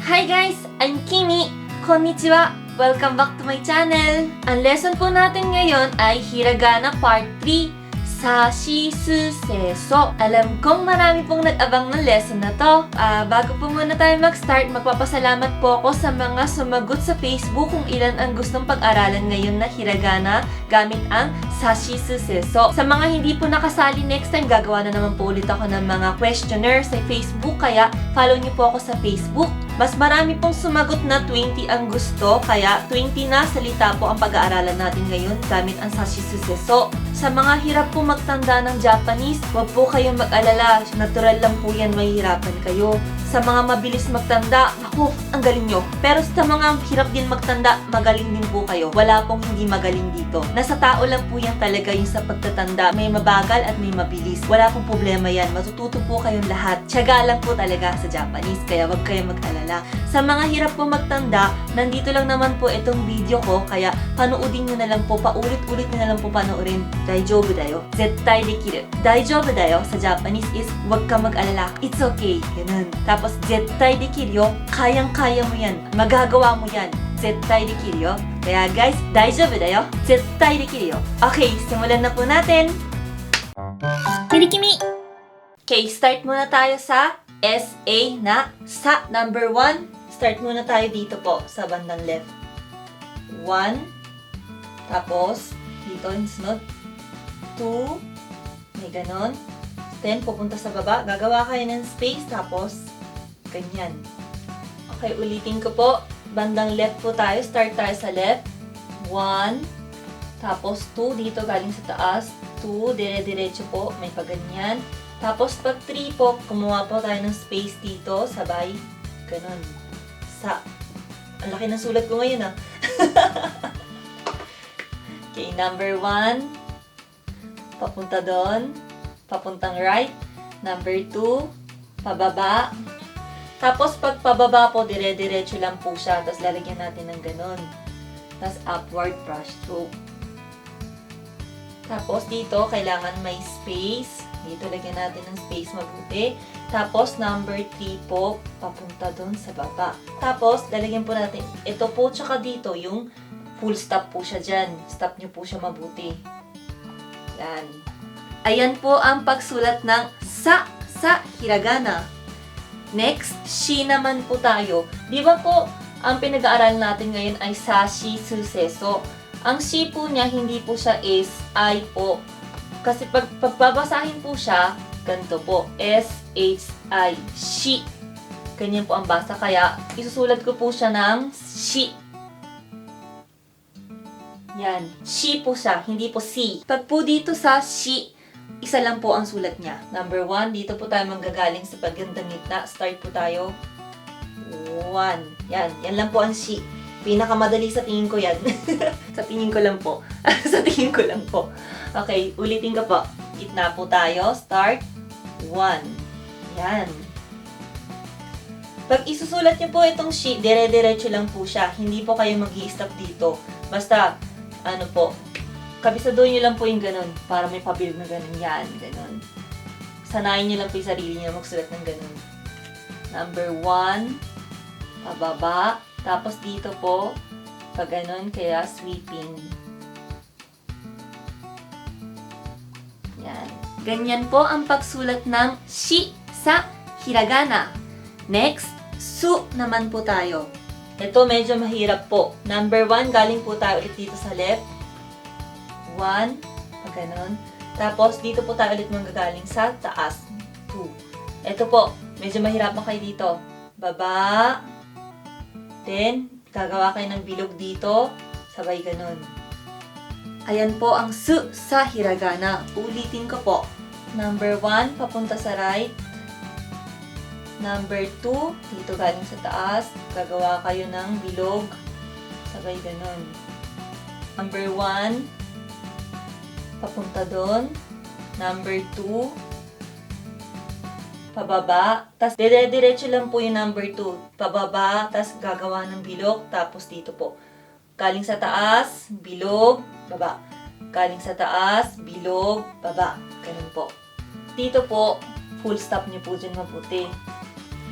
Hi guys! I'm Kimi! Konnichiwa! Welcome back to my channel! Ang lesson po natin ngayon ay Hiragana Part 3, Sashi Su Seso. Alam kong marami pong nag-abang ng lesson na to. Bago po muna tayo mag-start, magpapasalamat po ako sa mga sumagot sa Facebook kung ilan ang gustong pag-aralan ngayon na Hiragana gamit ang Sashi Su Seso. Sa mga hindi po nakasali, next time gagawa na naman po ulit ako ng mga questionnaire sa Facebook, kaya follow niyo po ako sa Facebook. Mas marami pong sumagot na 20 ang gusto, kaya 20 na salita po ang pag-aaralan natin ngayon gamit ang Sashi Su Seso. Sa mga hirap po magtanda ng Japanese, huwag po kayong mag-alala. Natural lang po yan, mahihirapan kayo. Sa mga mabilis magtanda, naku, ang galing nyo. Pero sa mga hirap din magtanda, magaling din po kayo. Wala pong hindi magaling dito. Nasa tao lang po yan talaga yung sa pagtatanda. May mabagal at may mabilis. Wala pong problema yan. Matututo po kayong lahat. Tiyaga lang po talaga sa Japanese, kaya huwag kayong mag-alala. Sa mga hirap po magtanda, nandito lang naman po itong video ko, kaya panoodin nyo na lang po, paulit-ulit nyo na lang po panoorin. Daijoubu dayo. Zettai dekiru. Daijoubu dayo sa Japanese is huwag ka mag-alala. It's okay. Ganun. Tapos, zettai dekiru yo. Kayang-kaya mo yan. Magagawa mo yan. Zettai dekiru yo. Kaya guys, daijoubu dayo. Zettai dekiru yo. Okay, simulan na po natin. Hirikimi! Okay, start muna tayo sa SA na sa. Number 1, start muna tayo dito po sa bandang left. 1, tapos dito yung sunod. 2, may ganon. Then, pupunta sa baba. Gagawa kayo ng space, tapos ganyan. Okay, ulitin ko po. Bandang left po tayo. Start tayo sa left. 1, tapos 2, dito galing sa taas. 2, dire-diretso po. May paganyan. Tapos, pag 3 po, kumuha po tayo ng space dito, sabay, ganon. Sa. Ang laki ng sulat ko ngayon, ah. Okay, number 1, papunta doon, papuntang right. Number 2, pababa. Tapos, pag pababa po, dire-diretso lang po siya. Tapos, lalagyan natin ng ganon. Tapos, upward brush stroke. Tapos, dito, kailangan may space. Dito, lagyan natin ng space mabuti. Tapos, number 3 po, papunta doon sa baba. Tapos, lalagyan po natin, ito po, tsaka dito, yung full stop po siya dyan. Stop nyo po siya mabuti. Yan. Ayan po ang pagsulat ng sa hiragana. Next, shi naman po tayo. Di ba po, ang pinag-aaral natin ngayon ay sashi su seso. Ang shi po niya, hindi po siya is, I po. Kasi pagbabasahin po siya, ganito po, S-H-I, shi. Ganyan po ang basa. Kaya, isusulat ko po siya ng shi. Yan. Shi po siya, hindi po si. Pag po dito sa shi, isa lang po ang sulat niya. Number 1, dito po tayo manggagaling sa paggandang gitna. Start po tayo. 1. Yan. Yan lang po ang shi. Pinakamadali sa tingin ko yan. Sa tingin ko lang po. Sa tingin ko lang po. Okay, ulitin ko po. Gitna po tayo. Start. 1. Yan. Pag isusulat niyo po itong shi, dire-diretso lang po siya. Hindi po kayo mag-i-stop dito. Basta, ano po, kabisadoin nyo lang po yung ganun para may pabilog na ganun. Yan, ganun. Sanayin nyo lang po yung sarili nyo magsulat ng ganun. Number 1, pababa. Tapos dito po, pag ganun, kaya sweeping. Yan. Ganyan po ang pagsulat ng shi sa hiragana. Next, su naman po tayo. Ito medyo mahirap po. Number 1, galing po tayo ulit dito sa left. 1, pag ganun. Tapos, dito po tayo ulit manggagaling sa taas. 2. Ito po, medyo mahirapan kayo dito. Baba. Then, gagawa kayo ng bilog dito. Sabay ganun. Ayan po ang su sa hiragana. Ulitin ko po. Number 1, papunta sa right. Number 2, dito galing sa taas, gagawa kayo ng bilog. Sabay ganun. Number 1, papunta doon. Number 2, pababa. Tapos, dire-diretso lang po yung number 2. Pababa, tapos gagawa ng bilog. Tapos dito po. Galing sa taas, bilog, baba. Galing sa taas, bilog, baba. Ganun po. Dito po, full stop niyo po dyan mabuti.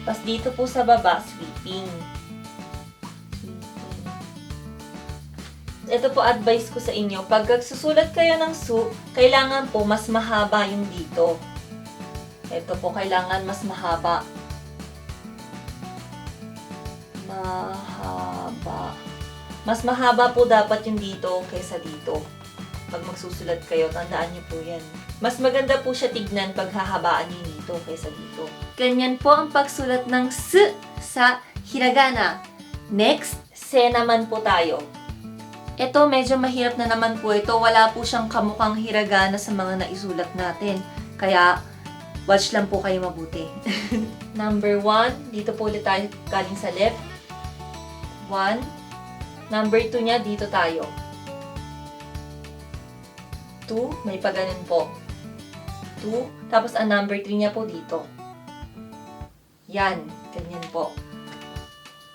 Tapos dito po sa baba, sweeping. Ito po advice ko sa inyo. Pag susulat kayo ng su, kailangan po mas mahaba yung dito. Ito po, kailangan mas mahaba. Mas mahaba po dapat yung dito kaysa dito. Pag magsusulat kayo, tandaan niyo po yan. Mas maganda po siya tignan pag hahabaan niyo dito kaysa dito. Ganyan po ang pagsulat ng s sa hiragana. Next, se naman po tayo. Ito, medyo mahirap na naman po ito. Wala po siyang kamukhang hiragana sa mga naisulat natin. Kaya, watch lang po kayo mabuti. Number 1, dito po ulit tayo galing sa left. 1. Number 2 niya, dito tayo. 2, may pa ganun po. 2, tapos ang number 3 niya po dito. Yan, ganyan po.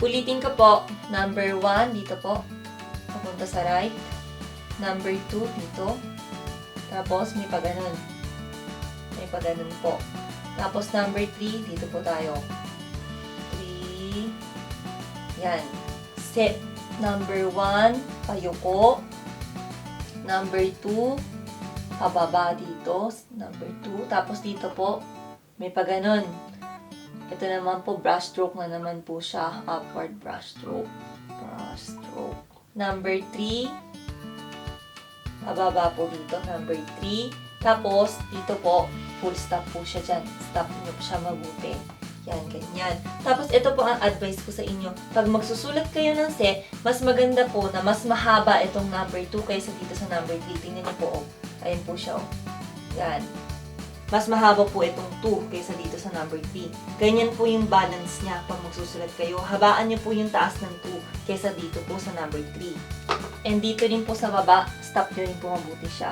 Ulitin ko po, number 1, dito po. Papunta sa right. Number 2, dito. Tapos, may pa ganun. May pa ganun po. Tapos, number 3, dito po tayo. 3. Yan. Set. Number 1, payuko. Number 2, pababa dito. Number 2. Tapos dito po, may pa ganun. Ito naman po, brush stroke na naman po siya. Upward brush stroke. Brush stroke. Number 3, pababa po dito. Number 3. Tapos, dito po, full stop po siya dyan. Stop nyo po siya mabuti. Yan, ganyan. Tapos, ito po ang advice ko sa inyo. Pag magsusulat kayo ng se, mas maganda po na mas mahaba itong number 2 kaysa dito sa number 3. Tingnan niyo po, oh. Ayan po siya, oh. Yan. Mas mahaba po itong 2 kaysa dito sa number 3. Ganyan po yung balance niya pag magsusulat kayo. Habaan niyo po yung taas ng 2 kaysa dito po sa number 3. And dito din po sa baba, stop niyo rin po mabuti siya.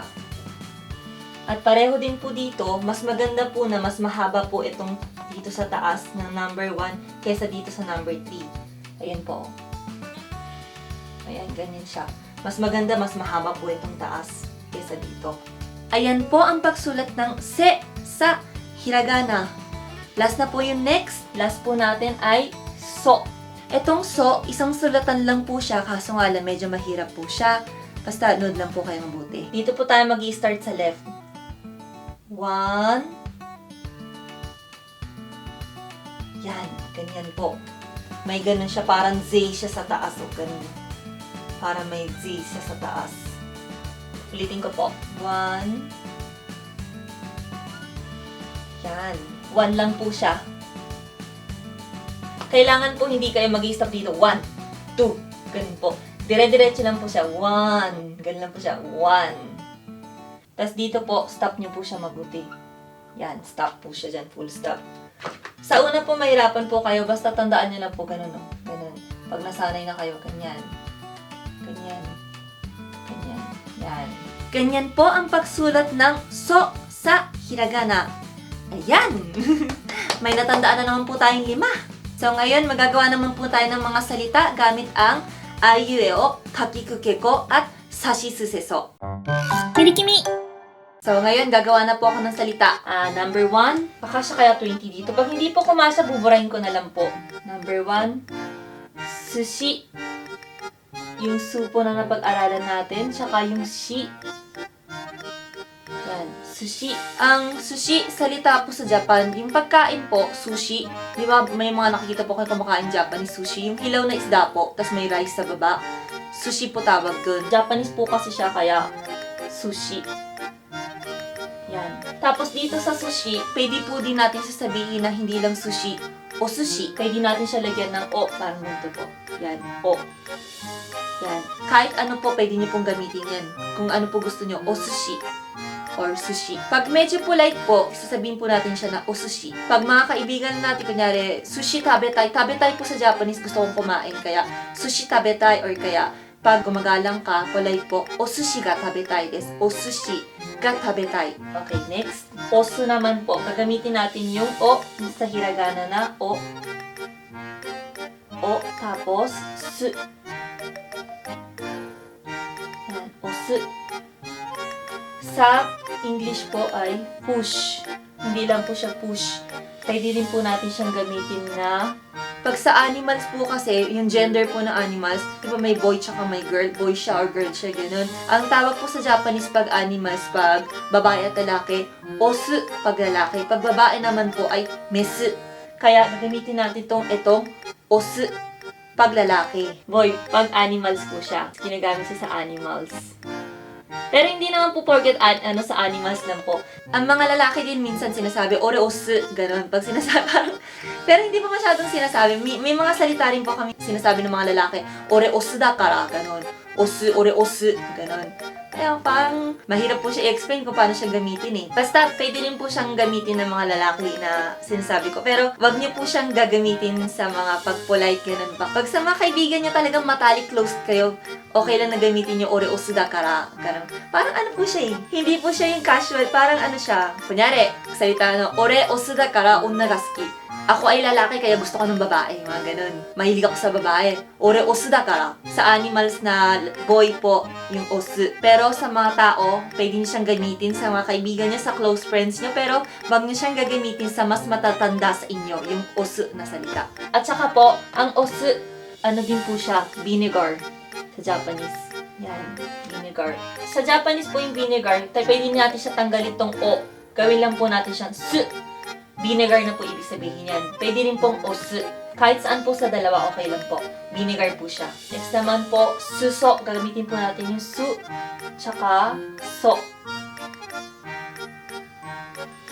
At pareho din po dito, mas maganda po na mas mahaba po itong dito sa taas ng number 1 kaysa dito sa number 3. Ayan po. Ayan, ganyan siya. Mas maganda, mas mahaba po itong taas kaysa dito. Ayan po ang pagsulat ng se sa hiragana. Last na po yung next. Last po natin ay so. Itong so, isang sulatan lang po siya, kaso nga lang medyo mahirap po siya. Basta nood lang po kayo mabuti. Dito po tayo mag-i-start sa left. 1. Yan, ganyan po. May ganun siya, parang Z siya sa taas o ganun. Para may Z siya sa taas. Ulitin ko po. 1. Yan. 1 lang po siya. Kailangan po hindi kayo mag-i-stop dito. 1, 2. Ganun po. Dire-diretso lang po siya. 1. Ganun lang po siya. 1. Tapos dito po, stop nyo po siya mabuti. Yan, stop po siya dyan. Full stop. Sa una po, mahirapan po kayo. Basta tandaan nyo lang po ganun, no? Ganun. Pag nasanay na kayo, ganyan. Ganyan. Ganyan. Yan. Ganyan po ang pagsulat ng so sa hiragana. Ayan! May natandaan na naman po tayong 5. So ngayon, magagawa naman po tayo ng mga salita gamit ang aiueo, kakikukeko, at sashisuseso. Hirikimi! So ngayon, gagawa na po ako ng salita. Number 1, pakasya kaya 20 dito. Pag hindi po kumasya, buburahin ko na lang po. Number 1, sushi. Yung su po na napag-aralan natin, tsaka yung shi. Yan, sushi. Ang sushi, salita po sa Japan, yung pagkain po, sushi. Di ba, may mga nakikita po kayo kumakain Japanese sushi. Yung hilaw na isda po, tas may rice sa baba. Sushi po tawag dun. Japanese po kasi siya, kaya sushi. Yan. Tapos dito sa sushi, pwede po din natin sasabihin na hindi lang sushi o sushi. Pwede natin siya lagyan ng o, parang ganito po. Yan, o. Yan. Kahit ano po, pwede niyo pong gamitin yan. Kung ano po gusto niyo, o sushi or sushi. Pag medyo polite po, sasabihin po natin siya na o sushi. Pag mga kaibigan natin, kunyari, sushi tabetai. Tabetai po sa Japanese, gusto kong kumain. Kaya, sushi tabetai or kaya, pag gumagalang ka, polite po, o sushi ga tabetai desu. O sushi ga tabetai. Okay, next. Osu naman po. Gagamitin natin yung o sa hiragana na o. O, tapos, su. Yan, osu. Sa English po ay push. Hindi lang po siya push. pwede din po natin siyang gamitin na pag sa animals po kasi, yung gender po ng animals, di ba may boy tsaka may girl, boy siya or girl siya, ganun. Ang tawag po sa Japanese pag animals, pag babae at lalaki, osu pag lalaki. Pag babae naman po ay mesu. Kaya gagamitin natin itong osu pag lalaki. Boy, pag animals po siya. Ginagamit siya sa animals. Pero hindi naman po porket sa animals lang po. Ang mga lalaki din minsan sinasabi, ore osu, ganun. Pag sinasabi, parang, pero hindi pa masyadong sinasabi. May mga salita rin po kami sinasabi ng mga lalaki, ore osu dakara, ganun. Osu, ore osu, ganun. Kaya parang mahirap po siya i-explain kung paano siya gamitin eh. Basta, pwede rin po siyang gamitin ng mga lalaki na sinasabi ko. Pero, wag niyo po siyang gagamitin sa mga pag-polite, ganun pa. Pag sa mga kaibigan niyo talagang matalik close kayo, okay lang na gamitin niyo ore osu dakara, ganun. Parang ano po siya eh. Hindi po siya yung casual. Parang ano siya. Kunyari, salita ore osu dakara onna ga suki. Ako ay lalaki kaya gusto ko ng babae. Mga ganun. Mahilig ako sa babae. Ore osu dakara. Sa animals na boy po yung osu. Pero sa mga tao, pwede niyo siyang gamitin sa mga kaibigan niyo, sa close friends niyo. Pero wag niyo siyang gagamitin sa mas matatanda sa inyo. Yung osu na salita. At saka po, ang osu, ano din po siya? Vinegar. Sa Japanese. Yan. Vinegar. Sa Japanese po yung vinegar, pwede natin siya tanggalin tong o. Gawin lang po natin siyang su. Vinegar na po ibig sabihin yan. Pwede rin pong osu. Kahit saan po sa dalawa, okay lang po. Vinegar po siya. Next naman po, suso. Gagamitin po natin yung su, tsaka so.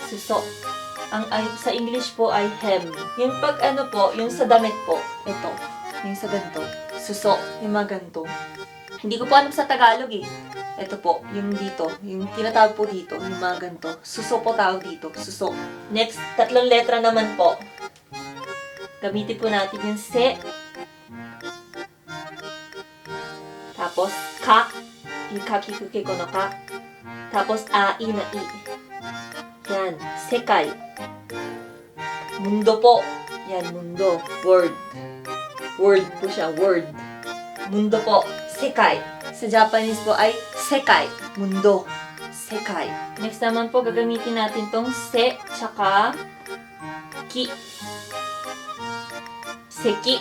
Suso. Sa English po ay hem. Yung pag ano po, yung sa damit po, ito. Yung sa ganito. Suso. Yung mga ganito. Hindi ko po alam sa Tagalog eh. Ito po, yung dito. Yung tinatawag po dito, yung mga ganito. Suso po tawag dito. Suso. Next, 3 letra naman po. Gamitin po natin yung se. Tapos, ka. Yung kakikuke ko no ka. Tapos, ai na i. Yan. Sekai. Mundo po. Yan, mundo. Word. Word po siya. Word. Mundo po. Sekai. Sa Japanese po ay sekai. Mundo. Sekai. Next naman po, gagamitin natin tong se, tsaka ki. Seki.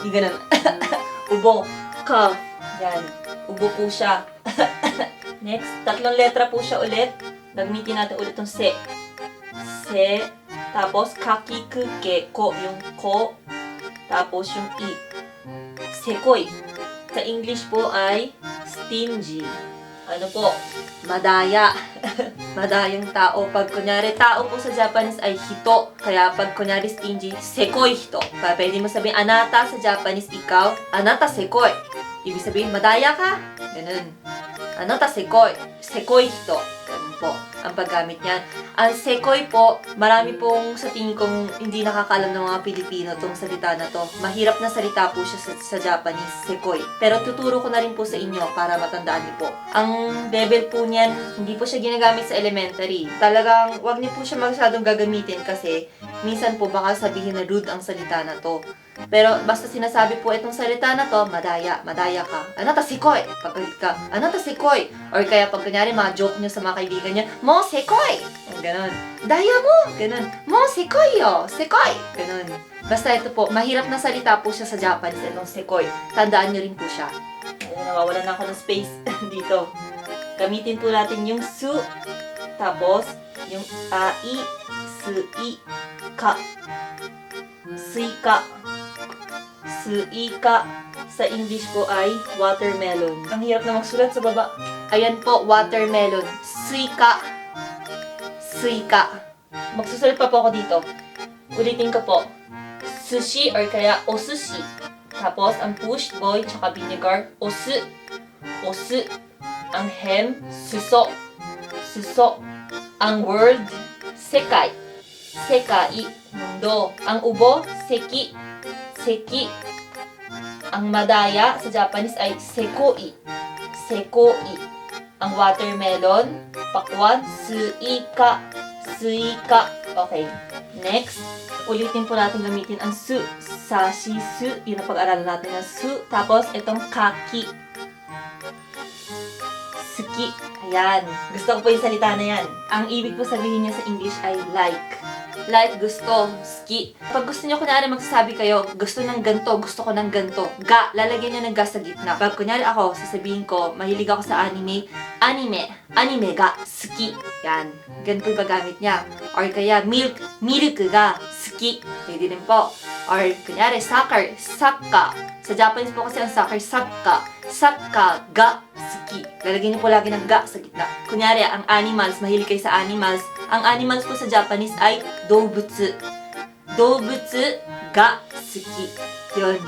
Yung ganun. Ubo. Ka. Yan. Ubo po siya. Next, 3 letra po siya ulit. Gagamitin natin ulit tong se. Se. Tapos, kakikuke. Ko. Yung ko. Tapos, yung i. Sekoi. Sa English po ay stingy. Ano po? Madaya. Madayang tao. Pag kunyari, tao po sa Japanese ay hito. Kaya pag kunyari stingy, sekoi hito. Kaya pwede mo sabihin, anata sa Japanese, ikaw, anata sekoi. Ibig sabihin, madaya ka. Ganun. Anata sekoi. Sekoi hito. Ganun po ang paggamit niyan. Ang sekoi po, marami pong sa tingin kong hindi nakakaalam ng mga Pilipino tong salita na to. Mahirap na salita po siya sa Japanese, sekoi. Pero tuturo ko na rin po sa inyo para matandaan niyo po. Ang level po niyan, hindi po siya ginagamit sa elementary. Talagang, wag niyo po siya masyadong gagamitin kasi minsan po baka sabihin na rude ang salita na to. Pero basta sinasabi po itong salita na to, madaya ka. Anata sekoi! Pagkalit ka, anata sekoi! Or kaya pag kunyari mga joke nyo sa mga kaibigan nyo, mo sekoi! Ganon. Daya mo! Ganon. Mo sekoi yo! Sekoi! Ganon. Basta ito po, mahirap na salita po siya sa Japanese, itong sekoi. Tandaan nyo rin po siya. Ayun, nawawalan na ako ng space dito. Gamitin po natin yung su, tapos yung ai, sui, ka. Suika. Suika. Sa English po ay watermelon. Ang hirap na magsulat sa baba. Ayan po, watermelon. Suika. Suika. Magsusulat pa po ako dito. Ulitin ko po. Sushi or kaya osushi. Tapos, ang push, boy, tsaka vinegar, osu. Osu. Ang hem, suso. Suso. Ang word, sekai. Sekai. Mundo. Ang ubo, seki. Seki. Ang madaya sa Japanese ay sekoi. Sekoi. Ang watermelon, pakwan, suika. Suika. Okay. Next, ulitin po natin gamitin ang su. Sashi su. Yun ang pag-aralan natin ng su. Tapos, itong kaki. Suki. Ayan. Gusto ko po yung salita na yan. Ang ibig po sabihin niya sa English ay like. Like, gusto, ski. Pag gusto nyo, kunyari magsasabi kayo, gusto ng ganto, gusto ko ng ganto. Ga, lalagyan nyo ng ga sa gitna. Pag kunyari ako, sasabihin ko, mahilig ako sa anime, anime ga suki. Yan. Ganito ba gamit niya? Or kaya, milk ga suki. Pwede din po. Or kunyari, soccer. Sa Japanese po kasi ang soccer, sakka ga suki. Lalagyan niyo po lagi ng ga sa gitna. Kunyari, ang animals, mahilig kayo sa animals. Ang animals po sa Japanese ay doubutsu. Doubutsu ga suki. Yun.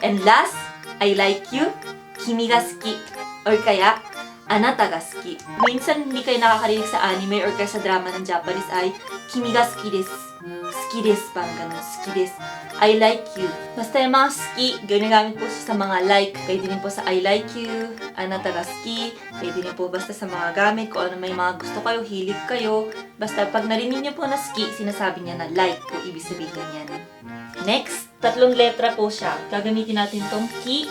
And last, I like you, kimi ga suki. Or kaya, anata ga suki. Minsan hindi kayo nakakarinig sa anime or kaya sa drama ng Japanese ay kimi ga suki desu. Suki desu. Parang ganun. Suki desu. I like you. Basta yung mga suki, ginagamit po siya sa mga like. Pwede din po sa I like you, anata ga suki. Pwede din po basta sa mga gamit, kung ano may mga gusto kayo, hilig kayo. Basta pag narinig niyo po na suki, sinasabi niya na like po, ibig sabihin yan. Next, 3 letra po siya. Gagamitin natin tong ki.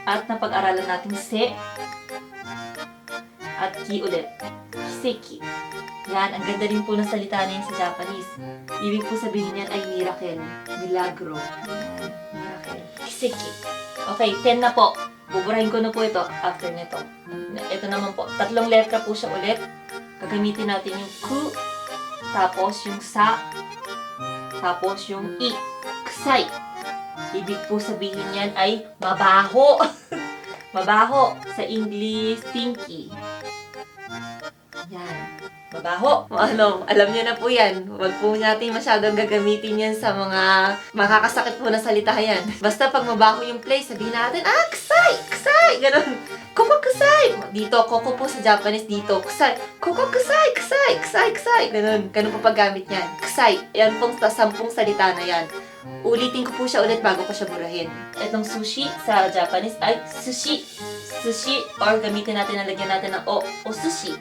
At napag-aralan natin se. At ki ulit. Kiseki. Yan, ang ganda rin po ng salita na yun sa Japanese. Ibig po sabihin yan ay miracle. Milagro. Yan, miracle. Kiseki. Okay, 10 na po. Buburahin ko na po ito after nito. Ito naman po. 3 letra po siya ulit. Gagamitin natin yung ku. Tapos yung sa. Tapos yung i. Kusai. Ibig po sabihin yan ay mabaho. Mabaho. Sa English, stinky. Yan. Mabaho. Ano, alam niyo na po yan. Huwag po natin masyadong gagamitin yan sa mga makakasakit po na salita yan. Basta pag mabaho yung place, sabihin natin, kusai! Kusai! Ganon. Koko kusai! Dito, koko po sa Japanese, dito, kusai. Koko kusai! Kusai! Kusai! Kusai! Ganon. Ganon po paggamit yan. Kusai. Yan pong 10 salita na yan. Ulitin ko po siya ulit bago ko siya burahin. Itong sushi sa Japanese ay sushi. Sushi, or gamitin natin, nalagyan natin ng o sushi.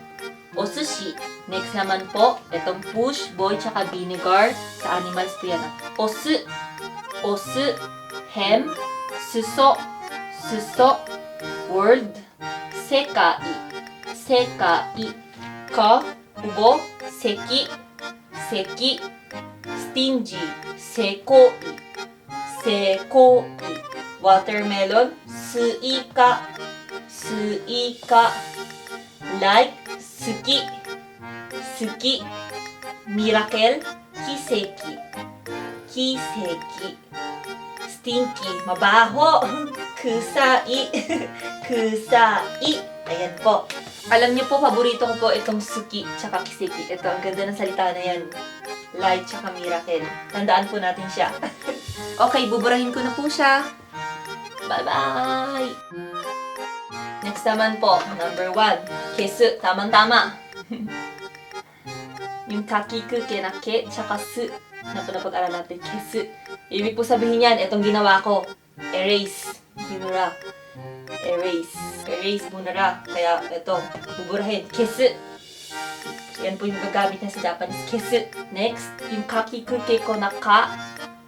O sushi. Next naman po, itong push, boy, tsaka vinegar. Sa animals po yan. Osu. Osu. Hem. Suso. Suso. Word. Sekai. Sekai. Ka. Ubo. Seki. Seki. Stingy. Sekoi. Sekoi. Watermelon. Suika. Suika. Like. Suki. Suki. Miracle. Kiseki. Kiseki. Stinky. Mabaho. Kusai. Kusai. Ayan po. Alam niyo po, paborito ko po itong suki tsaka kiseki. Ito, ang ganda ng salita na yan. Light tsaka miracle. Tandaan po natin siya. Okay, buburahin ko na po siya. Bye-bye! Next naman po, number 1. Kesu. Tamang-tama. Yung kakikuke na ke, tsaka su. Na po napag-aral natin. Kesu. Ibig po sabihin yan, itong ginawa ko. Erase. Ginura. Erase. Erase bunara. Kaya ito, buburahin. Kesu. Yan po yung gagamit niya sa Japanese. Kesu. Next, yung kakikuke ko na ka,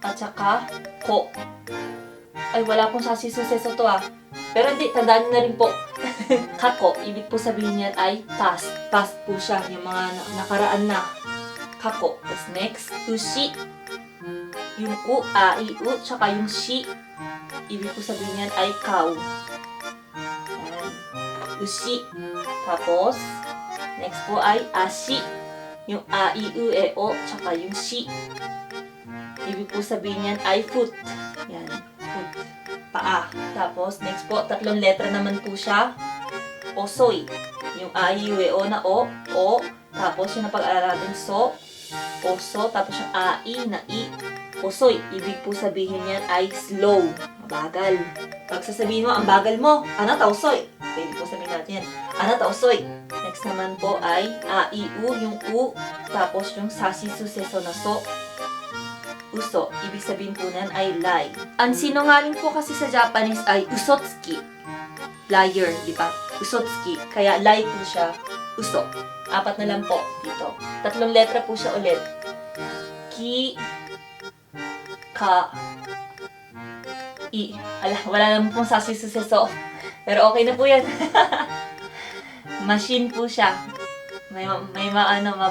at saka ko. Ay, wala pong sasisuseso to ah. Pero hindi, tandaan na rin po. Kako, ibig po sabihin yan ay past. Past po siya, yung mga nakaraan na. Kako. Tapos next, ushi. Yung u, a, i, u, tsaka yung shi. Ibig po sabihin yan ay cow. Yan. Ushi. Tapos, next po ay ashi. Yung a, i, u, e, o, tsaka yung shi. Ibig po sabihin yan ay foot. Yan. Foot. Paa. Tapos, next po, 3 letra naman po siya. Osoy. Yung a, i, u, e, o na o. O. Tapos, yung napag-aralan natin so. Oso. Tapos, yung a, i na i. Osoy. Ibig po sabihin yan ay slow. Mabagal. Pag sasabihin mo, ang bagal mo, anata osoy. Pwede po sabihin natin yan. Anata osoy. Next naman po ay a, i, u. Yung u. Tapos, yung sashi, su, seso na so. Uso. Ibig sabihin po nan ay lie. Ang sinungaling po kasi sa Japanese ay usotsuki. Liar, di ba? Usotsuki. Kaya lie po siya. Uso. 4 na lang po dito. 3 letra po siya ulit. Ki, ka, i. Wala naman pong sasisuseso. Pero okay na po yan. Machine po siya.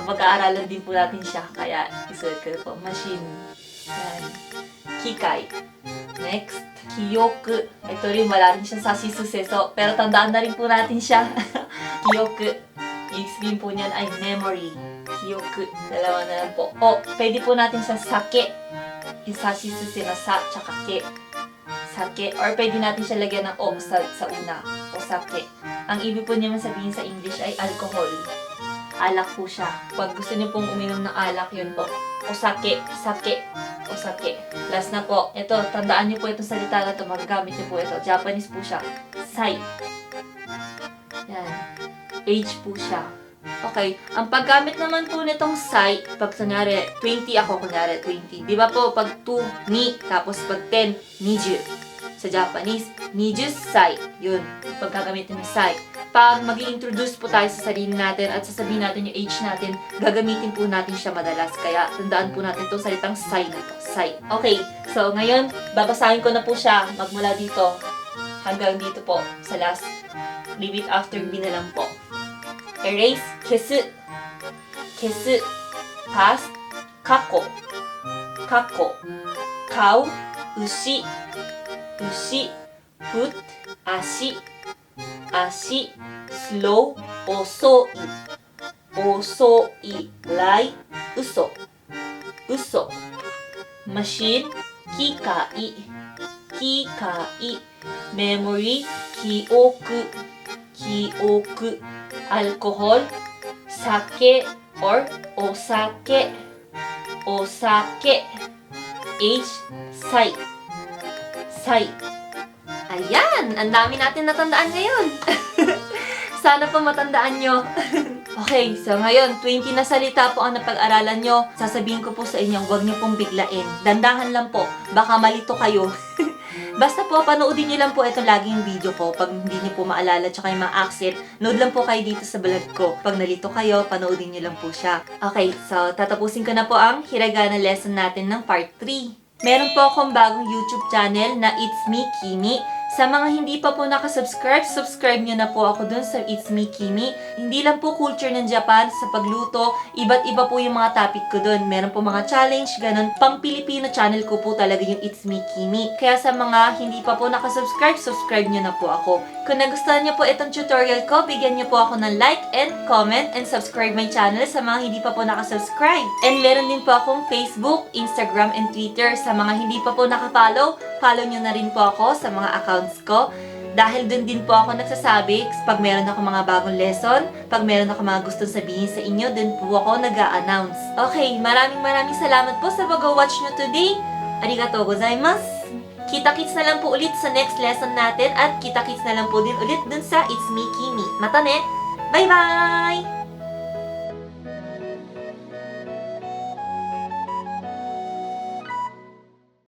Mag-aaralan din po natin siya. Kaya, isulat ko po. Machine. Yan. Kikai. Next, kiyoku. Ito rin, wala rin siyang sashi suseso. Pero tandaan na rin po natin siya. Kiyoku. Ibig sabihin po niyan ay memory. Kiyoku. Dalawa na lang po. O, pwede po natin sa sake. Yung sashi susi na sa, tsaka ke. Sake. Or pwede natin siya lagyan ng o sa una. O sake. Ang ibig po niya sabihin sa English ay alcohol. Alak po siya. Pag gusto niyo pong uminom ng alak, yun po. Osake, sake, osake. Last na po. Ito, tandaan niyo po itong salita na ito. Magagamit niyo po ito. Japanese po siya. Sai. Yan. Age po siya. Okay. Ang paggamit naman po nitong sai, pag kunyari, 20 ako, kunyari, 20. Di ba po, pag 2, ni, tapos pag 10, 20. Sa Japanese, 20 sai. Yun. Pagkagamitin ng sai. Pag mag-i-introduce po tayo sa sarili natin at sasabihin natin yung age natin, gagamitin po natin siya madalas. Kaya, tandaan po natin itong salitang sai na to. Sai. Okay. So, ngayon, babasahin ko na po siya magmula dito hanggang dito po sa last. Leave it after B na lang po. Erase, kesu. Kesu. Past, kako. Kako. Kau, ushi. Ushi, foot, ashi. Ashi, slow, osoi. Osoi, lie, uso. Uso. Machine, kikai. Kikai. Memory, kioku. Kioku. Alcohol, sake or osake. Osake. Age, sai. Sai. Ayan! Ang dami natin natandaan ngayon. Sana po matandaan nyo. Okay, so ngayon, 20 na salita po ang napag-aralan nyo. Sasabihin ko po sa inyo, huwag nyo pong biglain. Dandahan lang po. Baka malito kayo. Basta po, panoodin nyo lang po ito laging video ko. Pag hindi nyo po maalala tsaka yung mga accent, nood lang po kayo dito sa vlog ko. Pag nalito kayo, panoodin nyo lang po siya. Okay, so tatapusin ko na po ang hiragana lesson natin ng part 3. Meron po akong bagong YouTube channel na It's Me, Kimi. Sa mga hindi pa po nakasubscribe, subscribe nyo na po ako dun sa It's Me, Kimi. Hindi lang po culture ng Japan sa pagluto, iba't iba po yung mga topic ko dun. Meron po mga challenge, ganun. Pang Pilipino channel ko po talaga yung It's Me, Kimi. Kaya sa mga hindi pa po nakasubscribe, subscribe nyo na po ako. Kung nagustuhan nyo po itong tutorial ko, bigyan nyo po ako ng like and comment and subscribe my channel sa mga hindi pa po nakasubscribe. And meron din po akong Facebook, Instagram, and Twitter. Sa mga hindi pa po nakafollow, follow nyo na rin po ako sa mga accounts ko. Dahil dun din po ako nagsasabi, pag meron ako mga bagong lesson, pag meron ako mga gustong sabihin sa inyo, dun po ako nag-a-announce. Okay, maraming salamat po sa pag-watch nyo today. Arigatou gozaimasu. Kita-kits na lang po ulit sa next lesson natin at kita-kits na lang po din ulit dun sa It's Me, Kimi. Mata ne! Bye-bye!